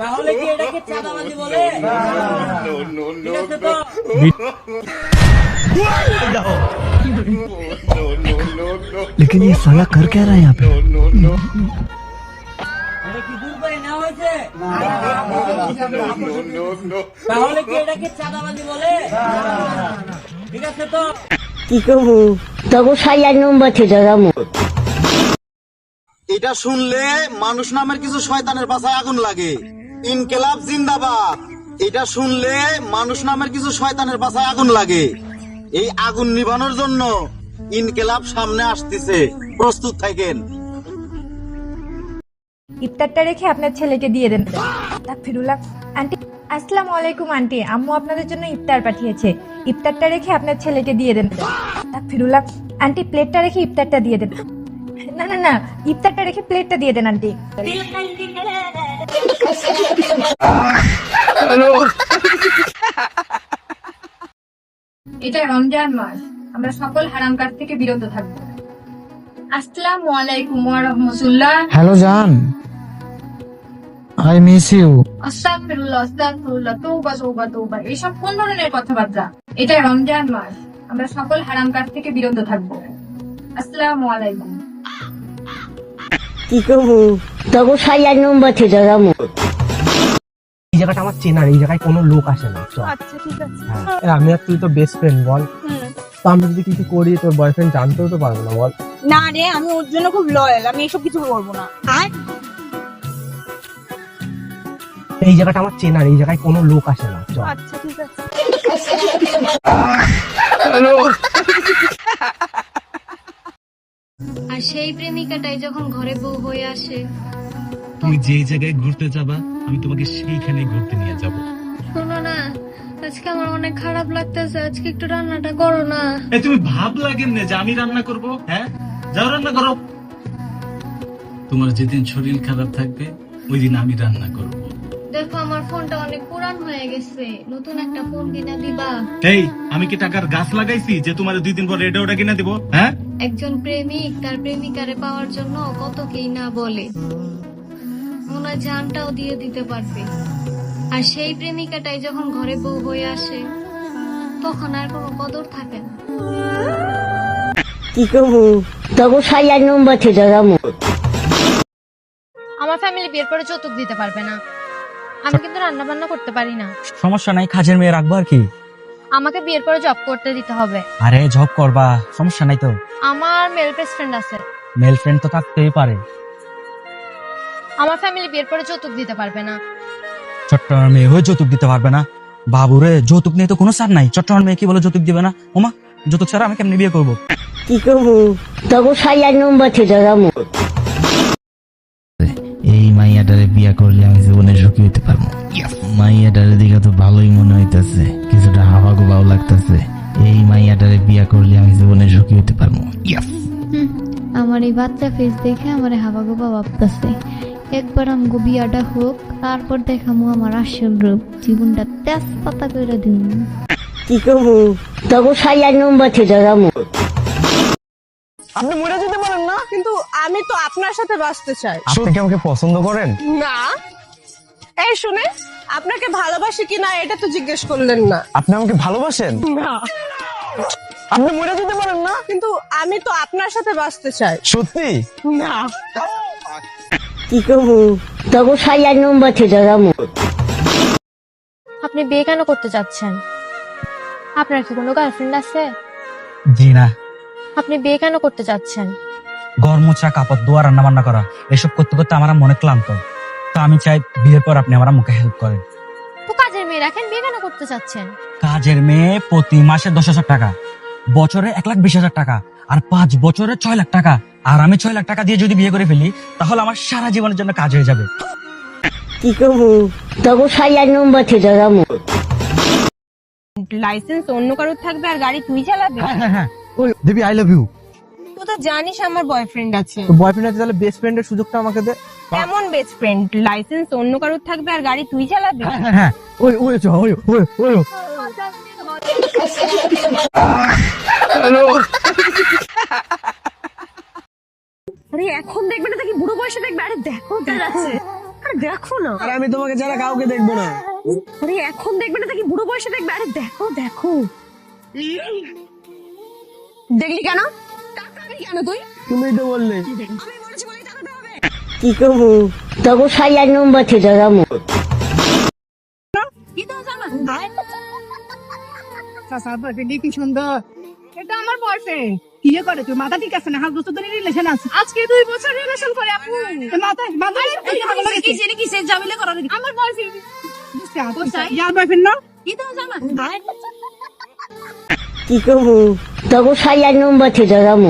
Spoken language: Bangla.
তাহলে কি এটাকে চাঁদাবাজি বলে? ঠিক আছে তো? लेकिन ये साला कर क्या रहा है यहाँ पे? এটা কি দূর করে নেওয়া হয়েছে? তাহলে কি এটাকে চাঁদাবাজি বলে? ঠিক আছে তো? কি করবো তবু 6 নম্বর থেকে যাবো। এটা শুনলে মানুষ নামের কিছু শয়তানের পাছায় আগুন লাগে। ইনকিলাব জিন্দাবাদ। এটা শুনলে মানুষ নামের কিছু শয়তানের পাছায় আগুন লাগে। এই আগুন নিভানোর জন্য ইনকিলাব সামনে আসতেছে, প্রস্তুত থাকেন। ইফতারটা রেখে আপনার ছেলেকে দিয়ে দেন। তাকফিরুল্লাহ। আন্টি আসসালামু আলাইকুম আন্টি, আম্মু আপনাদের জন্য ইফতার পাঠিয়েছে। ইফতারটা রেখে আপনার ছেলেকে দিয়ে দেন। তাকফিরুল্লাহ। আন্টি প্লেটটা রেখে ইফতারটা দিয়ে দেন। না না না, ইফতারটা রেখে প্লেটটা দিয়ে দেন আন্টি। এটা রমজান মাস, আমরা সকল হারাম কাজ থেকে বিরত থাকবো। আসসালামু আলাইকুম ওয়া রাহমাতুল্লাহ। हेलो जान, आई मिस यू। আস্তাগফিরুল্লাহ আস্তাগফিরুল্লাহ, তওবা তওবা তওবা। এসব কোন ধরনের কথাবার্তা? এটা রমজান মাস, আমরা সকল হারাম কাজ থেকে বিরত থাকবো। আসসালামু আলাইকুম। কি করবো তবু 6 নম্বর থেকে যাবো। এই জায়গাটা আমার চেনা, এই জায়গায় কোনো লোক আসে না। চল। আচ্ছা ঠিক আছে। হ্যাঁ, আমি আর তুই তো বেস্ট ফ্রেন্ড বল। তো আমরা যদি কিছু করি তোর বয়ফ্রেন্ড জানতেও তো পারবো না বল। না রে, আমি ওর জন্য খুব লয়াল, আমি এসব কিছু করবো না। আর এই জায়গাটা আমার চেনা, এই জায়গায় কোনো লোক আসে না। চল। আচ্ছা ঠিক আছে। আর সেই প্রেমিকাটাই যখন ঘরে বউ হয়ে আসে। তুমি যেই জায়গায় ঘুরতে যাবা আমি তোমাকে সেইখানে ঘুরতে নিয়ে যাব। শোনো না, আজকে আমার অনেক খারাপ লাগতেছে, আজকে একটু রান্নাটা করো না। তুমি ভাব লাগেন না যে আমি রান্না করব? হ্যাঁ, যাও রান্না করো। তোমার যেদিন শরীর খারাপ থাকবে ওই দিন আমি রান্না করব। দেখো আমার ফোনটা অনেক পুরান হয়ে গেছে, নতুন একটা ফোন কিনা দিবা? এই আমি কি টাকার গাছ লাগাইছি যে তোমার 2 দিন পর এটা ওটা কিনে দিব? হ্যাঁ, একজন প্রেমিক তার প্রেমিকারে পাওয়ার জন্য কত কি না বলে, মনে হয় জানটাও দিয়ে দিতে পারবে। আর সেই প্রেমিকাটাই যখন ঘরে বউ হয়ে আসে তখন আর কোনো কদর থাকে না। কি করবো তবু 6 নম্বর থেকে যাবো। আমার ফ্যামিলি বিয়ের পরে যৌতুক দিতে পারবে না। আমি কিন্তু রান্না বান্না করতে পারি না। সমস্যা নাই, কাজের মেয়ে রাখবো আর কি। আমাকে বিয়ের পরে জব করতে দিতে হবে। আরে জব করবা, সমস্যা নাই তো। আমার মেল বেস্ট ফ্রেন্ড আছে। মেল ফ্রেন্ড তো থাকতেই পারে। আমার ফ্যামিলি বিয়ের পরে যৌতুক দিতে পারবে না। চট্টগ্রামের মেয়ে হয়ে যৌতুক দিতে পারবে না? বাবুরে, যৌতুক নিয়ে তো কোনো সার নাই। চট্টগ্রামের মেয়ে কি বলে যৌতুক দিবে না? ওমা, যৌতুক ছাড়া আমি কেমনি বিয়ে করবো? কি করবো তবু 6 নম্বর থেকে যাবো। এই মাইয়াটারে বিয়া করলে আমি জীবনে সুখী হইতে পারবো। মাইয়াটারে দিকে তো ভালোই মনে হইতাছে, কিছুটা হাওয়া গোবাও লাগতেছে। এই মাইয়াটারে বিয়া করলে আমি জীবনে সুখী হইতে পারবো। আমার এই বাচ্চা ফেস দেখে আমার হাবা গোবা ভাবতেছে, একবার আমগো বিয়াটা হোক, তারপর দেখামু আমার আসল রূপ, জীবনটা তেজপাতা করে দিন। কি করবো তবু 6 নম্বর থেকে যাবো। আপনি মরে যেতে পারেন না, কিন্তু আমি তো আপনার সাথে বাঁচতে চাই। আপনি কি আমাকে পছন্দ করেন? না, এই শুনে, আপনাকে ভালোবাসি কিনা এটা তো জিজ্ঞেস করলেন না। আপনি আমাকে ভালোবাসেন? না, আপনি মরে যেতে পারেন না? কিন্তু আমি তো আপনার সাথে বাঁচতে চাই। সত্যি? না, কি করবো তবু 6 নম্বর থেকে যাবো। আপনি বিয়ে কেন করতে চাচ্ছেন? আপনার কি কোনো গার্লফ্রেন্ড আছে? জি না। আপনি বিয়ে কেন করতে চাচ্ছেন? ঘর মোছা, কাপড় ধোয়া, রান্না বান্না করা, এসব করতে করতে আমার মনে ক্লান্ত। তো আমি চাই বিয়ের পর আপনি আমার মুখে হেল্প করেন। তো কাজের মেয়ে রাখেন, বিয়ে কেন করতে চাচ্ছেন? কাজের মেয়ে প্রতি মাসে 10,000 টাকা, বছরে 1,20,000 টাকা, আর 5 বছরে 6 লাখ টাকা। আর আমি 6 লাখ টাকা দিয়ে যদি বিয়ে করে ফেলি তাহলে আমার সারা জীবনের জন্য কাজ হয়ে যাবে। কি করবো তবু 6 নম্বর থেকে যাবো। লাইসেন্স অন্য কারোর থাকবে আর গাড়ি তুই চালাবি? হ্যাঁ, ওই দেবী, আই লাভ ইউ। তুই তো জানিস আমার বয়ফ্রেন্ড আছে। তো বয়ফ্রেন্ড আছে, তাহলে বেস্ট ফ্রেন্ডের সুযোগটা আমাকে দে। কেমন বেস্ট ফ্রেন্ড? লাইসেন্স অন্য কারোর থাকবে আর গাড়ি তুই চালাবি? হ্যাঁ, ওই ওই ওই ওই ওই। আরে এখন দেখবে না, দেখি বুড়ো বয়সে দেখবে। আরে দেখো যাচ্ছে। দেখো না। আর আমি তোমাকে ছাড়া কাউকে দেখবো না। আরে এখন দেখবে না, দেখি বুড়ো বয়সে দেখবে। আরে দেখো দেখো। দেখলি কেন? টাকাবি কেন তুই? তুমি তো বললে। আমি বলেছি বলে টাকাটা হবে। কি করবো তবু সাইয়ার নম্বর থেকে যাবো কি তো জানা? চাচা বয়ফ্রেন্ড কি সুন্দর। এটা আমার বয়ফ্রেন্ড। বিয়ে করে তুই মাথা ঠিক আছে না? হাত বছর ধরে রিলেশন আছে। আজকে 2 বছর রিলেশন করে আপু। মাথায় কি জেনে কি সে ঝামেলা করার আমার বয়ফ্রেন্ড। ইয়ার বয়ফ্রেন্ড না? কি তো জানা? কি করবো তবু সাইয়ার নম্বর থেকে যাবো